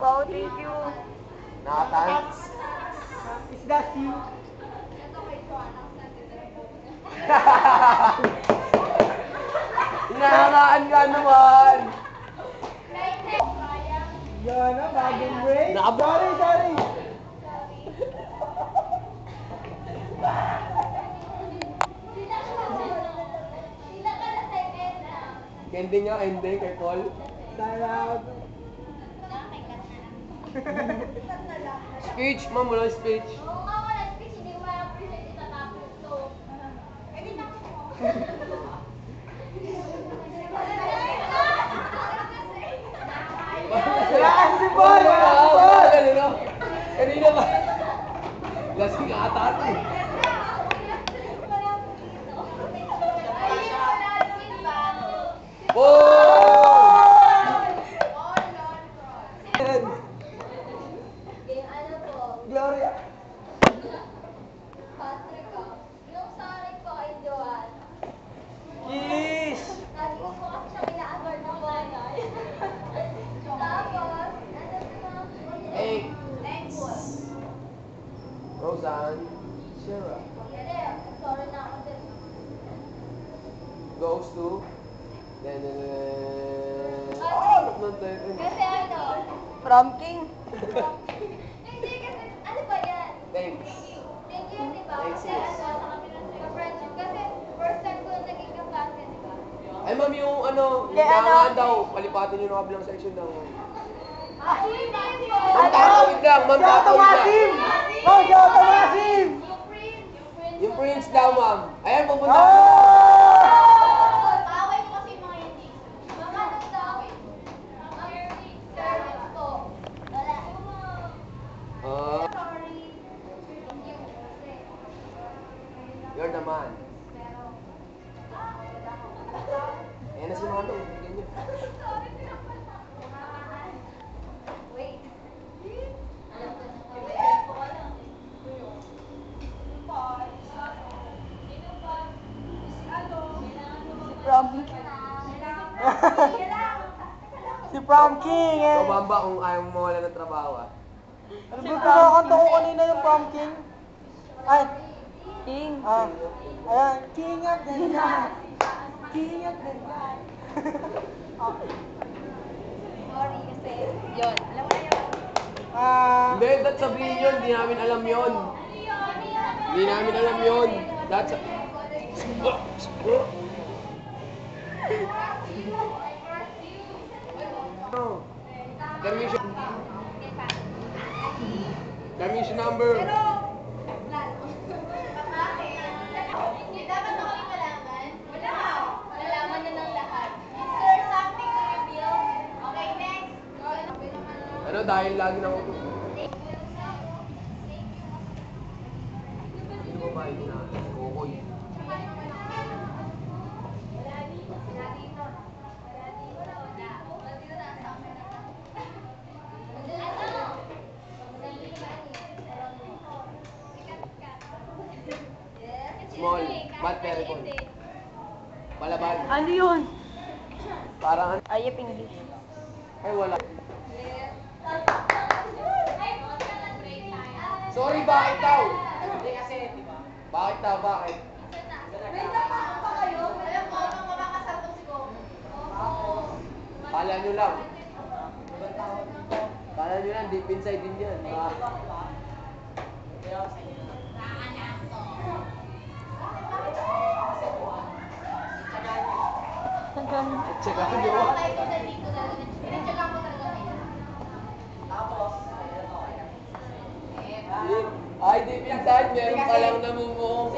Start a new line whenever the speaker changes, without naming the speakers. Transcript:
Wow, thank you.
Nakatans.
Is that you?
Hinahangaan ka naman.
Yan na, bagong break.
Sorry, sorry. Ending nga, ending kay Paul.
Sarap.
Speech, ma'am, wala speech.
Oo nga, wala speech. Hindi ko ma-appreciate itatapos to. Eh, di tapos mo.
Wala si Paul! Wala si Paul!
Kanina ba? Lasing ata ito eh.
Gloria.
Patrick, yung sa akin po kay Joanne.
Kiss!
Lagi ko po kasi siya ina-adore ng bagay. Tapos, ano po?
Hey.
Thankful.
Roseanne. Sarah.
Hindi, sorry na ako din.
Goes to.
Kasi ano?
From King.
Hindi kasi, ano ba yan?
Thanks.
Thank you, di ba?
Thanks,
Kasi
yes.
ano, sa kami ng friendship. Kasi first time ko naging kaklase, di ba?
Ay ma'am, yung ano, yung
Kaya ano?
nangaan daw, palipatin nyo ng kabilang section daw.
Ah, hindi po.
Ma'am, tatawid lang, ma'am, tatawid
Automasim!
lang.
Oh, si Automasim!
Yung prince.
Yung prince daw, ma'am. Ayan, pupunta.
Oh!
Kaaway ko kasi yung mga hindi. Mga ano daw? Mga service po. Wala.
Ah,
Sorry. Thank you. Kasi,
you're the man.
pero,
Ayan na si Mano, bigyan niyo.
sorry, pinapala. Wait. Alam ko na. Alam ko alam.
Si Prom King eh!
Ikaw, Bamba, kung ayaw mo mawala ng trabaho, ah.
Ano ba kinakanta ko kanina yung Prom King? Ay!
King.
Ayan, King of the Night! King of the Night!
Sorry kasi, yun. Alam mo na yun.
Hindi, that's sabihin yun, hindi namin alam yun. Hindi namin alam yun. That's Oh. Permission. Permission number.
Dapat ako yung malaman? Wala. Malalaman na ng lahat. Is there something to reveal? Okay, next.
Ano, dahil lagi na ako. Sino ba ba yun na? Kokoy.
Wala dito. Wala dito. Wala dito. Wala dito na sa akin. Ano?
Small, but very cool. Palaban.
Ano yun?
Parang ano?
Ayep English.
Ay, wala. Sorry, bakit daw?
Hindi kasi, di ba?
Bakit daw, bakit?
May napako pa kayo? Alam ko, anong makakasal to si Coco?
Kala nyo lang. Kala nyo lang, deep inside din yan. Tsaka nyo. Ay, deep inside, meron palang namumuong.